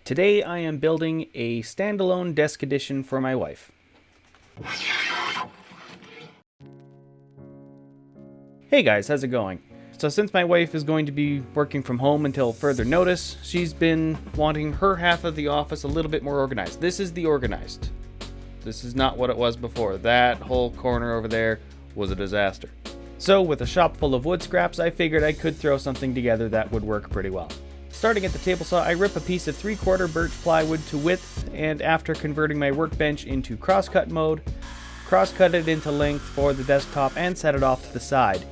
Today I am building a standalone desk edition for my wife. Hey guys, how's it going? So since my wife is going to be working from home until further notice, she's been wanting her half of the office a little bit more organized. This is the organized. This is not what it was before. That whole corner over there was a disaster. So with a shop full of wood scraps, I figured I could throw something together that would work pretty well. Starting at the table saw, I rip a piece of 3/4 birch plywood to width, and after converting my workbench into crosscut mode, crosscut it into length for the desktop and set it off to the side.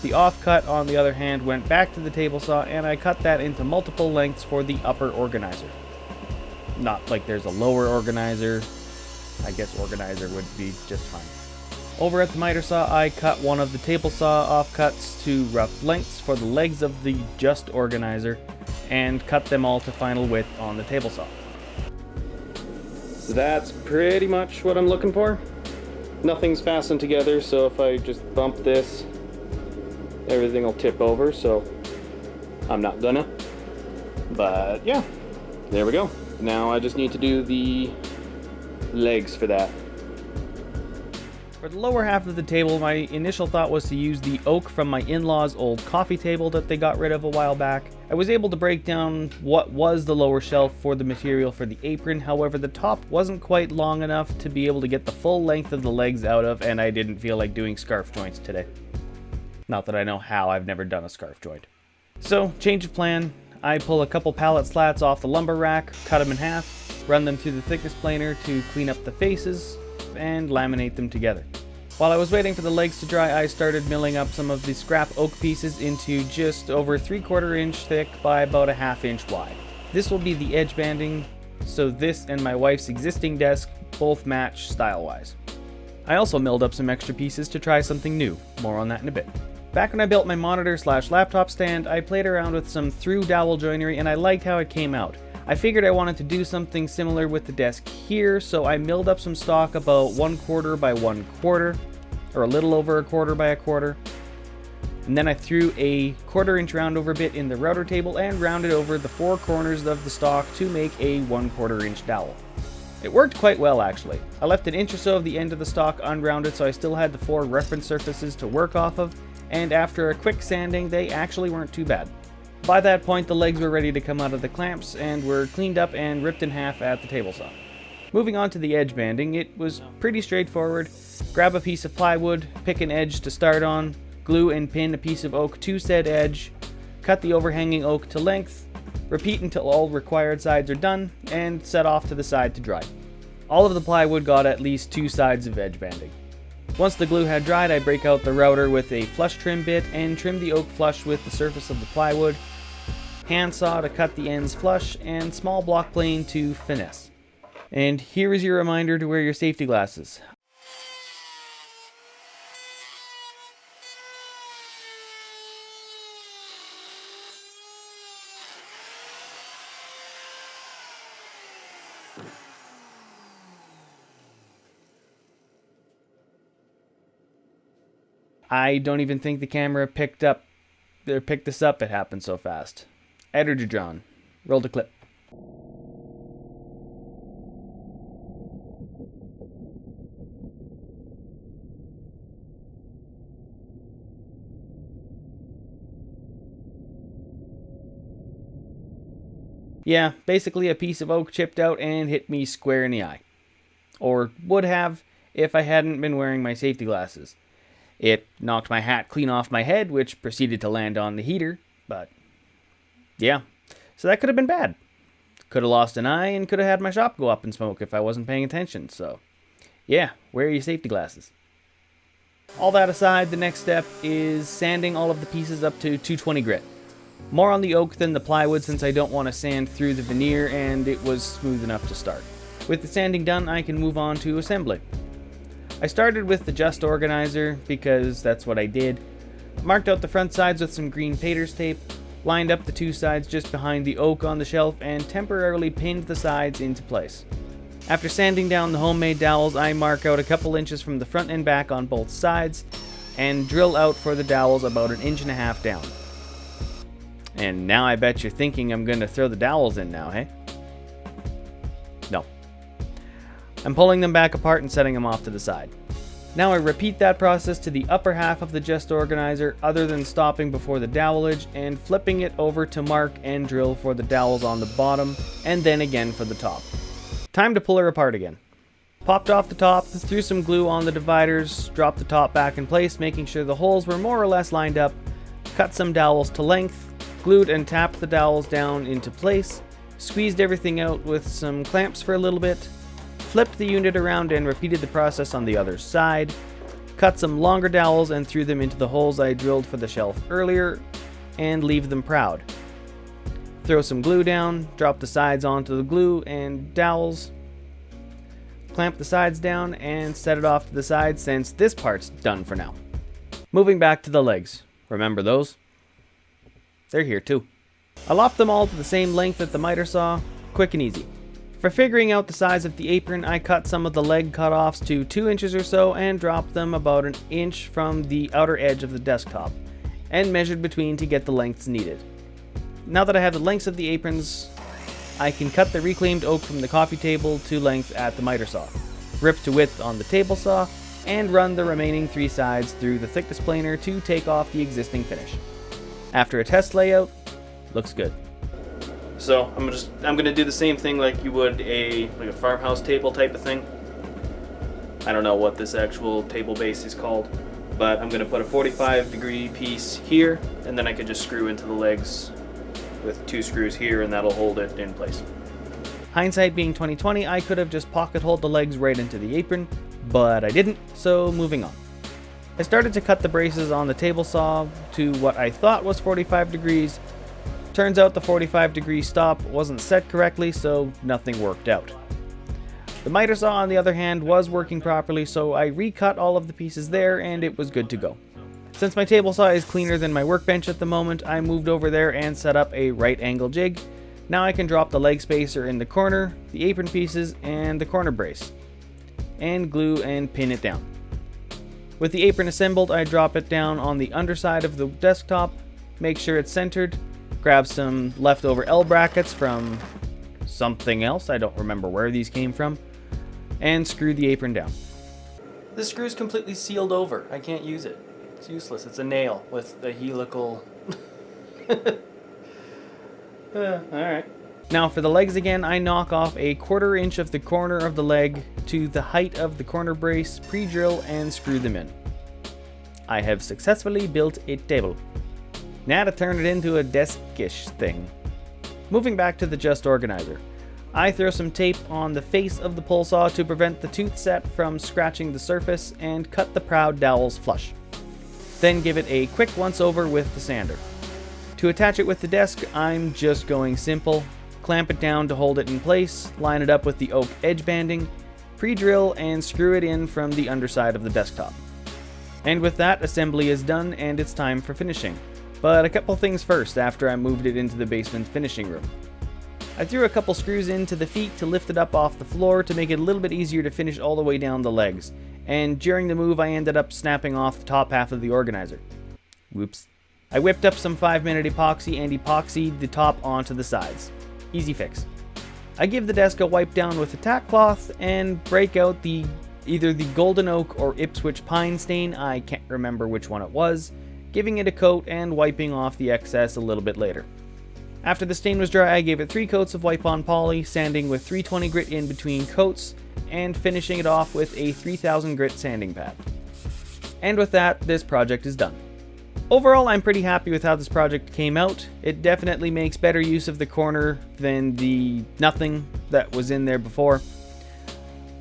The offcut, on the other hand, went back to the table saw, and I cut that into multiple lengths for the upper organizer. Not like there's a lower organizer. I guess organizer would be just fine. Over at the miter saw, I cut one of the table saw offcuts to rough lengths for the legs of the just organizer, and cut them all to final width on the table saw. So that's pretty much what I'm looking for. Nothing's fastened together, so if I just bump this, everything will tip over, so I'm not gonna. But yeah, there we go. Now I just need to do the legs for that. For the lower half of the table, my initial thought was to use the oak from my in-laws' old coffee table that they got rid of a while back. I was able to break down what was the lower shelf for the material for the apron, however the top wasn't quite long enough to be able to get the full length of the legs out of, and I didn't feel like doing scarf joints today. Not that I know how, I've never done a scarf joint. So, change of plan. I pull a couple pallet slats off the lumber rack, cut them in half, run them through the thickness planer to clean up the faces, and laminate them together. While I was waiting for the legs to dry, I started milling up some of the scrap oak pieces into just over 3/4 inch thick by about a 1/2 inch wide. This will be the edge banding, so this and my wife's existing desk both match style-wise. I also milled up some extra pieces to try something new, more on that in a bit. Back when I built my monitor/laptop stand, I played around with some through dowel joinery and I liked how it came out. I figured I wanted to do something similar with the desk here, so I milled up some stock about 1/4 by 1/4, or a little over 1/4 by 1/4. And then I threw a 1/4 inch roundover bit in the router table and rounded over the 4 corners of the stock to make a 1/4 inch dowel. It worked quite well actually. I left an inch or so of the end of the stock unrounded, so I still had the 4 reference surfaces to work off of, and after a quick sanding, they actually weren't too bad. By that point, the legs were ready to come out of the clamps and were cleaned up and ripped in half at the table saw. Moving on to the edge banding, it was pretty straightforward. Grab a piece of plywood, pick an edge to start on, glue and pin a piece of oak to said edge, cut the overhanging oak to length, repeat until all required sides are done, and set off to the side to dry. All of the plywood got at least 2 sides of edge banding. Once the glue had dried, I break out the router with a flush trim bit and trim the oak flush with the surface of the plywood, handsaw to cut the ends flush, and small block plane to finesse. And here is your reminder to wear your safety glasses. I don't even think the camera picked this up, it happened so fast. Editor John, roll the clip. Yeah, basically a piece of oak chipped out and hit me square in the eye. Or would have if I hadn't been wearing my safety glasses. It knocked my hat clean off my head, which proceeded to land on the heater, but yeah. So that could have been bad. Could have lost an eye and could have had my shop go up in smoke if I wasn't paying attention, so yeah, wear your safety glasses. All that aside, the next step is sanding all of the pieces up to 220 grit. More on the oak than the plywood since I don't want to sand through the veneer and it was smooth enough to start. With the sanding done, I can move on to assembly. I started with the just organizer because that's what I did. Marked out the front sides with some green painter's tape, lined up the 2 sides just behind the oak on the shelf, and temporarily pinned the sides into place. After sanding down the homemade dowels, I mark out a couple inches from the front and back on both sides, and drill out for the dowels about 1.5 inches down. And now I bet you're thinking I'm going to throw the dowels in now, hey? I'm pulling them back apart and setting them off to the side. Now I repeat that process to the upper half of the just organizer, other than stopping before the dowel edge and flipping it over to mark and drill for the dowels on the bottom, and then again for the top. Time to pull her apart again. Popped off the top, threw some glue on the dividers, dropped the top back in place, making sure the holes were more or less lined up, cut some dowels to length, glued and tapped the dowels down into place, squeezed everything out with some clamps for a little bit, flipped the unit around and repeated the process on the other side, cut some longer dowels and threw them into the holes I drilled for the shelf earlier, and leave them proud. Throw some glue down, drop the sides onto the glue and dowels, clamp the sides down and set it off to the side since this part's done for now. Moving back to the legs. Remember those? They're here too. I lopped them all to the same length at the miter saw, quick and easy. For figuring out the size of the apron, I cut some of the leg cutoffs to 2 inches or so and dropped them about an inch from the outer edge of the desktop, and measured between to get the lengths needed. Now that I have the lengths of the aprons, I can cut the reclaimed oak from the coffee table to length at the miter saw, rip to width on the table saw, and run the remaining 3 sides through the thickness planer to take off the existing finish. After a test layout, looks good. So I'm gonna do the same thing like you would a farmhouse table type of thing. I don't know what this actual table base is called, but I'm gonna put a 45-degree piece here, and then I could just screw into the legs with 2 screws here, and that'll hold it in place. Hindsight being 20/20, I could have just pocket holed the legs right into the apron, but I didn't, so moving on. I started to cut the braces on the table saw to what I thought was 45 degrees. Turns out the 45-degree stop wasn't set correctly, so nothing worked out. The miter saw, on the other hand, was working properly, so I recut all of the pieces there and it was good to go. Since my table saw is cleaner than my workbench at the moment, I moved over there and set up a right angle jig. Now I can drop the leg spacer in the corner, the apron pieces, and the corner brace, and glue and pin it down. With the apron assembled, I drop it down on the underside of the desktop, make sure it's centered, grab some leftover L brackets from something else, I don't remember where these came from, and screw the apron down. This screw is completely sealed over. I can't use it. It's useless. It's a nail with a helical... Alright. Now for the legs again, I knock off a 1/4 inch of the corner of the leg to the height of the corner brace, pre-drill, and screw them in. I have successfully built a table. Now to turn it into a desk-ish thing. Moving back to the just organizer. I throw some tape on the face of the pull saw to prevent the tooth set from scratching the surface and cut the proud dowels flush. Then give it a quick once over with the sander. To attach it with the desk, I'm just going simple. Clamp it down to hold it in place, line it up with the oak edge banding, pre-drill and screw it in from the underside of the desktop. And with that, assembly is done and it's time for finishing. But a couple things first after I moved it into the basement finishing room. I threw a couple screws into the feet to lift it up off the floor to make it a little bit easier to finish all the way down the legs, and during the move I ended up snapping off the top half of the organizer. Whoops. I whipped up some 5-minute epoxy and epoxied the top onto the sides. Easy fix. I give the desk a wipe down with a tack cloth and break out either the golden oak or Ipswich pine stain, I can't remember which one it was, giving it a coat and wiping off the excess a little bit later. After the stain was dry, I gave it 3 coats of wipe-on poly, sanding with 320 grit in between coats, and finishing it off with a 3000 grit sanding pad. And with that, this project is done. Overall, I'm pretty happy with how this project came out. It definitely makes better use of the corner than the nothing that was in there before.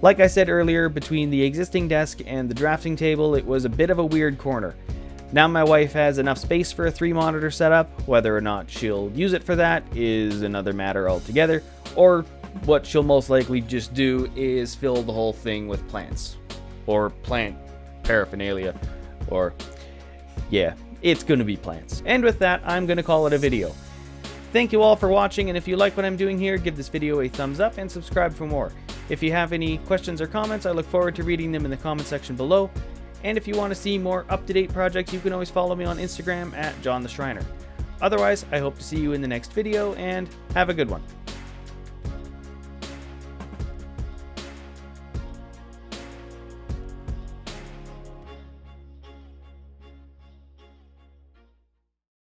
Like I said earlier, between the existing desk and the drafting table, it was a bit of a weird corner. Now my wife has enough space for a 3-monitor setup. Whether or not she'll use it for that is another matter altogether, or what she'll most likely just do is fill the whole thing with plants, or plant paraphernalia, or yeah, it's gonna be plants. And with that, I'm gonna call it a video. Thank you all for watching, and if you like what I'm doing here, give this video a thumbs up and subscribe for more. If you have any questions or comments, I look forward to reading them in the comment section below. And if you want to see more up-to-date projects, you can always follow me on Instagram at John the Schreiner. Otherwise, I hope to see you in the next video, and have a good one.